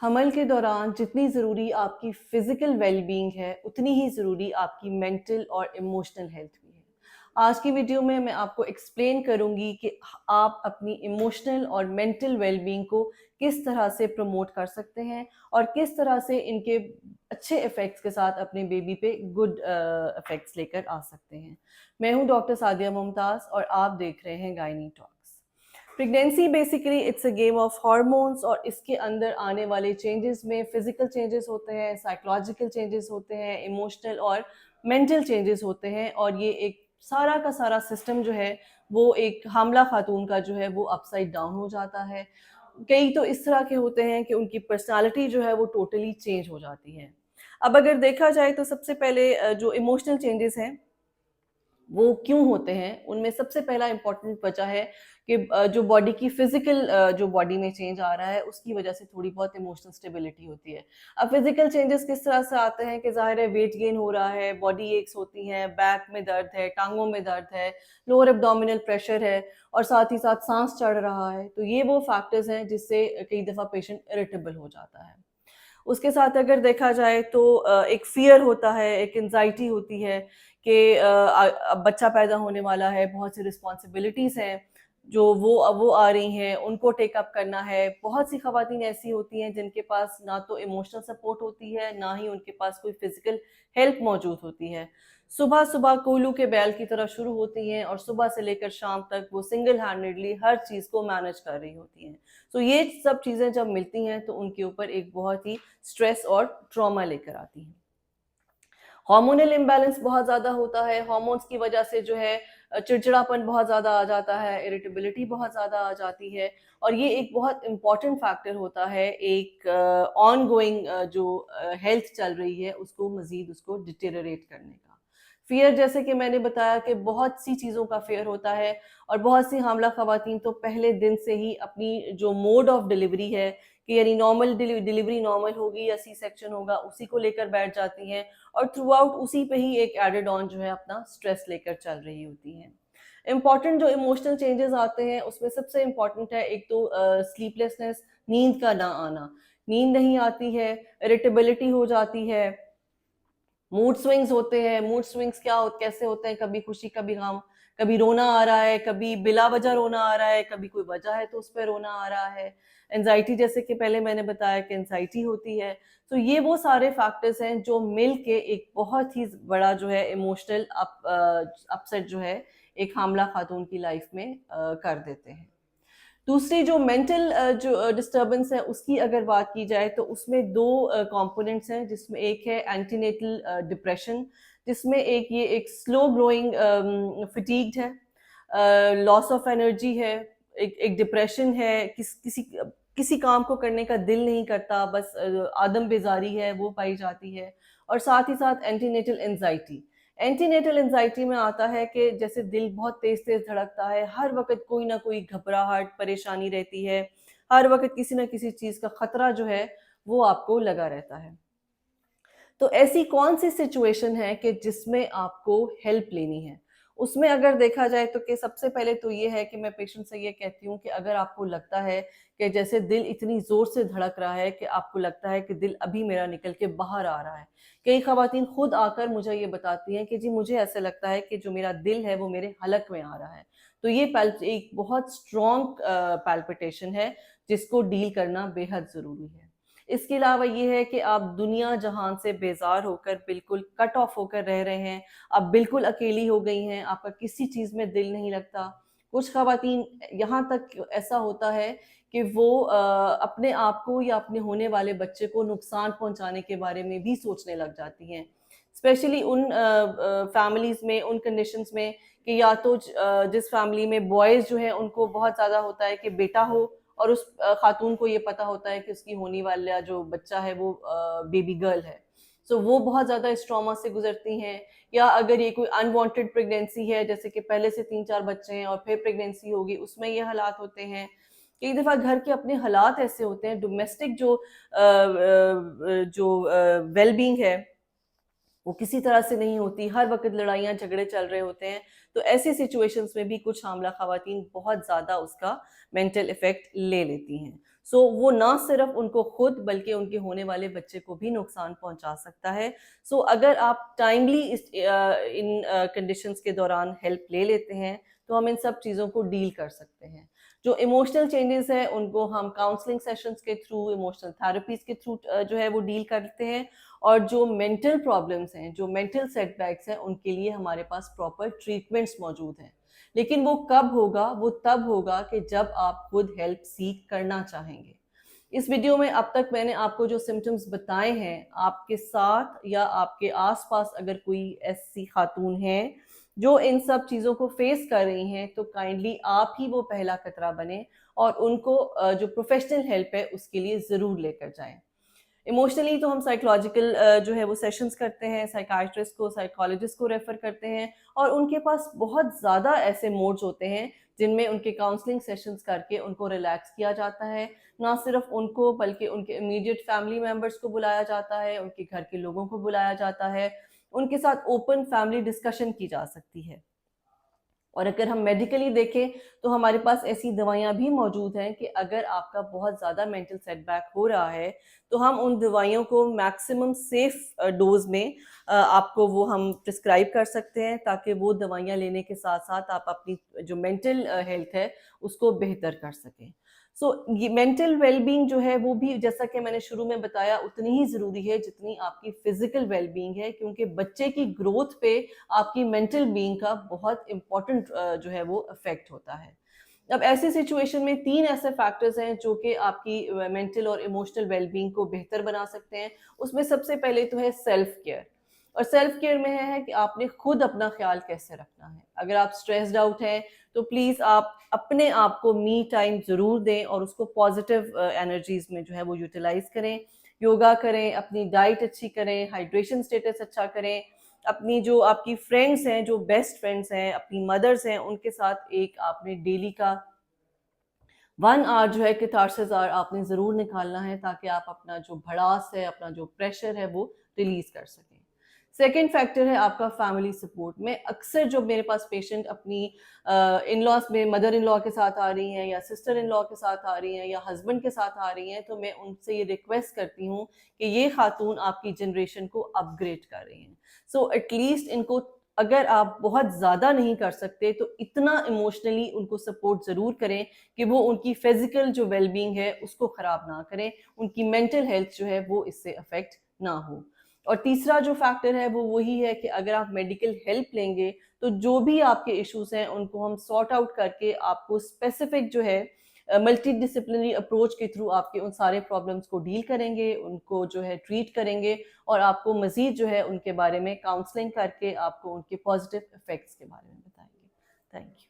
हमल के दौरान जितनी ज़रूरी आपकी फ़िज़िकल वेल-बीइंग है, उतनी ही ज़रूरी आपकी मेंटल और इमोशनल हेल्थ भी है। आज की वीडियो में मैं आपको एक्सप्लेन करूँगी कि आप अपनी इमोशनल और मेंटल वेल-बीइंग को किस तरह से प्रमोट कर सकते हैं और किस तरह से इनके अच्छे इफ़ेक्ट्स के साथ अपने बेबी पे गुड इफ़ेक्ट्स लेकर आ सकते हैं। मैं हूँ डॉक्टर सादिया मुमताज़ और आप देख रहे हैं gynae talks. Pregnancy basically it's a game of hormones और इसके अंदर आने वाले चेंजेस में फिजिकल चेंजेस होते हैं, साइकोलॉजिकल चेंजेस होते हैं, इमोशनल और मेंटल चेंजेस होते हैं और ये एक सारा का सारा सिस्टम जो है वो एक हामला खातून का जो है वो अपसाइड डाउन हो जाता है। कई तो इस तरह के होते हैं कि उनकी पर्सनालिटी जो है वो टोटली चेंज हो जाती है। अब अगर देखा जाए तो सबसे पहले जो इमोशनल चेंजेस हैं वो क्यों होते हैं? उनमें सबसे पहला इम्पोर्टेंट वजह है कि जो बॉडी की फ़िज़िकल जो बॉडी में चेंज आ रहा है, उसकी वजह से थोड़ी बहुत इमोशनल स्टेबिलिटी होती है। अब फ़िज़िकल चेंजेस किस तरह से आते हैं कि ज़ाहिर है वेट गेन हो रहा है, बॉडी एक्स होती हैं, बैक में दर्द है, टाँगों में दर्द है, लोअर एब्डोमिनल प्रेशर है और साथ ही साथ साँस चढ़ रहा है। तो ये वो फैक्टर्स हैं जिससे कई दफ़ा पेशेंट इरिटेबल हो जाता है। उसके साथ अगर देखा जाए तो एक फ़ियर होता है, एक एंग्ज़ायटी होती है कि अब बच्चा पैदा होने वाला है, बहुत सी रिस्पॉन्सिबिलिटीज़ हैं, जो वो आ रही हैं, उनको टेक अप करना है। बहुत सी ख़वातीन ऐसी होती हैं जिनके पास ना तो इमोशनल सपोर्ट होती है, ना ही उनके पास कोई फ़िज़िकल हेल्प मौजूद होती है। सुबह-सुबह कोल्हू के बैल की तरह शुरू होती हैं और सुबह से लेकर शाम तक वो सिंगल हैंडेडली हर चीज़ को मैनेज कर रही होती हैं। तो ये सब चीज़ें जब मिलती हैं तो उनके ऊपर एक बहुत ही स्ट्रेस और ट्रॉमा लेकर आती हैं। हार्मोनल इम्बैलेंस बहुत ज़्यादा होता है, हार्मोन्स की वजह से जो है चिड़चिड़ापन बहुत ज़्यादा आ जाता है, इरिटेबिलिटी बहुत ज़्यादा आ जाती है और ये एक बहुत इम्पोर्टेंट फैक्टर होता है एक ऑनगोइंग जो हेल्थ चल रही है उसको मज़ीद उसको डिटेरियोरेट करने का। फ़ियर जैसे कि मैंने बताया कि बहुत सी चीज़ों का फ़ियर होता है और बहुत सी हामला ख़वातीन तो पहले दिन से ही अपनी जो मोड ऑफ डिलीवरी है कि यानी नॉर्मल डिलीवरी नॉर्मल होगी या सी सेक्शन होगा, उसी को लेकर बैठ जाती हैं और थ्रू आउट उसी पे ही एक एडेड ऑन जो है अपना स्ट्रेस लेकर चल रही होती हैं। इम्पॉर्टेंट जो इमोशनल चेंजेस आते हैं उसमें सबसे इम्पॉर्टेंट है एक तो स्लीपलेसनेस, नींद का ना आना। नींद नहीं आती है, इरिटेबिलिटी हो जाती है, मूड स्विंग्स होते हैं। मूड स्विंग्स कैसे होते हैं, कभी खुशी कभी गम, कभी रोना आ रहा है, कभी बिला वजह रोना आ रहा है, कभी कोई वजह है तो उस पे रोना आ रहा है। एंग्जाइटी जैसे कि पहले मैंने बताया कि एंग्जाइटी होती है। तो ये वो सारे फैक्टर्स हैं जो मिल के एक बहुत ही बड़ा जो है इमोशनल अपसेट जो है एक हामला खातून की लाइफ में कर देते हैं। दूसरी जो मेंटल जो डिस्टर्बेंस है उसकी अगर बात की जाए तो उसमें 2 कंपोनेंट्स हैं जिसमें एक है एंटीनेटल डिप्रेशन जिसमें एक स्लो ग्रोइंग फटीग्ड है, लॉस ऑफ एनर्जी है, एक डिप्रेशन है, किसी काम को करने का दिल नहीं करता, बस आदम बेजारी है वो पाई जाती है और साथ ही साथ एंटीनेटल एंजाइटी। एंटीनेटल एंजाइटी में आता है कि जैसे दिल बहुत तेज-तेज धड़कता है, हर वक़्त कोई ना कोई घबराहट, परेशानी रहती है, हर वक़्त किसी न किसी चीज़ का खतरा जो है, वो आपको लगा रहता है। तो ऐसी कौन-सी सिचुएशन है कि जिसमें आपको हेल्प लेनी है? उसमें अगर देखा जाए तो कि सबसे पहले तो ये है कि मैं पेशेंट से ये कहती हूँ कि अगर आपको लगता है कि जैसे दिल इतनी ज़ोर से धड़क रहा है कि आपको लगता है कि दिल अभी मेरा निकल के बाहर आ रहा है। कई ख़वातीन खुद आकर मुझे ये बताती हैं कि जी मुझे ऐसा लगता है कि जो मेरा दिल है वो मेरे हलक में आ रहा है। तो ये एक बहुत स्ट्रॉन्ग पैल्पिटेशन है जिसको डील करना बेहद ज़रूरी है। इसके अलावा ये है कि आप दुनिया जहान से बेजार होकर बिल्कुल कट ऑफ होकर रह रहे हैं, आप बिल्कुल अकेली हो गई हैं, आपका किसी चीज़ में दिल नहीं लगता। कुछ ख़वातीन यहाँ तक ऐसा होता है कि वो अपने आप को या अपने होने वाले बच्चे को नुकसान पहुँचाने के बारे में भी सोचने लग जाती हैं। स्पेशली उन फैमिलीज़ में, उन कंडीशंस में कि या तो जिस फैमिली में बॉयज़ जो हैं उनको बहुत ज़्यादा होता है कि बेटा हो और उस खातून को ये पता होता है कि उसकी होने वाला जो बच्चा है वो बेबी गर्ल है। सो वो बहुत ज़्यादा इस ट्रॉमा से गुज़रती हैं या अगर ये कोई अनवांटेड प्रेगनेंसी है जैसे कि पहले से 3-4 बच्चे हैं और फिर प्रेगनेंसी होगी उसमें ये हालात होते हैं। कई दफ़ा घर के अपने हालात ऐसे होते हैं डोमेस्टिक जो वेल-बीइंग है वो किसी तरह से नहीं होती, हर वक़्त लड़ाइयाँ झगड़े चल रहे होते हैं। तो ऐसी सिचुएशंस में भी कुछ हामला ख़वातीन बहुत ज़्यादा उसका मेंटल इफ़ेक्ट ले लेती हैं। सो वो ना सिर्फ उनको खुद बल्कि उनके होने वाले बच्चे को भी नुकसान पहुंचा सकता है। सो अगर आप टाइमली इन कंडीशंस के दौरान हेल्प ले लेते हैं तो हम इन सब चीज़ों को डील कर सकते हैं। जो इमोशनल चेंजेस हैं उनको हम काउंसलिंग सेशंस के थ्रू, इमोशनल थेरेपीज के थ्रू जो है वो डील करते हैं। और जो मेंटल प्रॉब्लम्स हैं, जो मेंटल सेटबैक्स हैं, उनके लिए हमारे पास प्रॉपर ट्रीटमेंट्स मौजूद हैं। लेकिन वो कब होगा? वो तब होगा कि जब आप खुद हेल्प सीख करना चाहेंगे। इस वीडियो में अब तक मैंने आपको जो सिम्टम्स बताए हैं, आपके साथ या आपके आसपास अगर कोई ऐसी खातून है जो इन सब चीज़ों को फेस कर रही हैं, तो काइंडली आप ही वो पहला खतरा बने और उनको जो प्रोफेशनल हेल्प है उसके लिए ज़रूर लेकर जाएं। इमोशनली तो हम साइकोलॉजिकल जो है वो सेशंस करते हैं, साइकाइट्रिस्ट को, साइकोलॉजिस्ट को रेफर करते हैं और उनके पास बहुत ज़्यादा ऐसे मोड्स होते हैं जिनमें उनके काउंसलिंग सेशंस करके उनको रिलैक्स किया जाता है। ना सिर्फ उनको बल्कि उनके इमीडिएट फैमिली मेम्बर्स को बुलाया जाता है, उनके घर के लोगों को बुलाया जाता है, उनके साथ ओपन फैमिली डिस्कशन की जा सकती है। और अगर हम मेडिकली देखें तो हमारे पास ऐसी दवाइयाँ भी मौजूद हैं कि अगर आपका बहुत ज़्यादा मेंटल सेटबैक हो रहा है तो हम उन दवाइयों को मैक्सिमम सेफ डोज में आपको वो हम प्रिस्क्राइब कर सकते हैं, ताकि वो दवाइयाँ लेने के साथ साथ आप अपनी जो मेंटल हेल्थ है उसको बेहतर कर सकें। सो ये मेंटल वेलबींग जो है वो भी, जैसा कि मैंने शुरू में बताया, उतनी ही ज़रूरी है जितनी आपकी फिजिकल वेलबींग है, क्योंकि बच्चे की ग्रोथ पे आपकी मेंटल बीइंग का बहुत इंपॉर्टेंट जो है वो इफेक्ट होता है। अब ऐसी सिचुएशन में 3 ऐसे फैक्टर्स हैं जो कि आपकी मेंटल और इमोशनल वेलबींग को बेहतर बना सकते हैं। उसमें सबसे पहले तो है सेल्फ केयर। और सेल्फ केयर में है कि आपने खुद अपना ख्याल कैसे रखना है। अगर आप स्ट्रेस्ड आउट हैं तो प्लीज़ आप अपने आप को मी टाइम ज़रूर दें और उसको पॉजिटिव एनर्जीज में जो है वो यूटिलाइज करें। योगा करें, अपनी डाइट अच्छी करें, हाइड्रेशन स्टेटस अच्छा करें, अपनी जो आपकी फ्रेंड्स हैं, जो बेस्ट फ्रेंड्स हैं, अपनी मदर्स हैं, उनके साथ एक आपने डेली का 1 आवर जो है कैथारसिस आवर आपने ज़रूर निकालना है, ताकि आप अपना जो भड़ास है, अपना जो प्रेशर है वो रिलीज़ कर सकें। सेकंड फैक्टर है आपका फैमिली सपोर्ट। मैं अक्सर जो मेरे पास पेशेंट अपनी इन-लॉज़ में मदर इन लॉ के साथ आ रही हैं या सिस्टर इन लॉ के साथ आ रही हैं या हस्बैंड के साथ आ रही हैं, तो मैं उनसे ये रिक्वेस्ट करती हूँ कि ये खातून आपकी जनरेशन को अपग्रेड कर रही हैं। सो एटलीस्ट इनको, अगर आप बहुत ज़्यादा नहीं कर सकते तो इतना इमोशनली उनको सपोर्ट ज़रूर करें कि वो उनकी फिजिकल जो वेलबींग है उसको ख़राब ना करें, उनकी मेंटल हेल्थ जो है वो इससे अफेक्ट ना हो। और तीसरा जो फैक्टर है वो वही है कि अगर आप मेडिकल हेल्प लेंगे तो जो भी आपके इश्यूज हैं उनको हम सॉर्ट आउट करके आपको स्पेसिफिक जो है मल्टी डिसिप्लिनरी अप्रोच के थ्रू आपके उन सारे प्रॉब्लम्स को डील करेंगे, उनको जो है ट्रीट करेंगे और आपको मजीद जो है उनके बारे में काउंसलिंग करके आपको उनके पॉजिटिव इफेक्ट्स के बारे में बताएंगे। Thank you.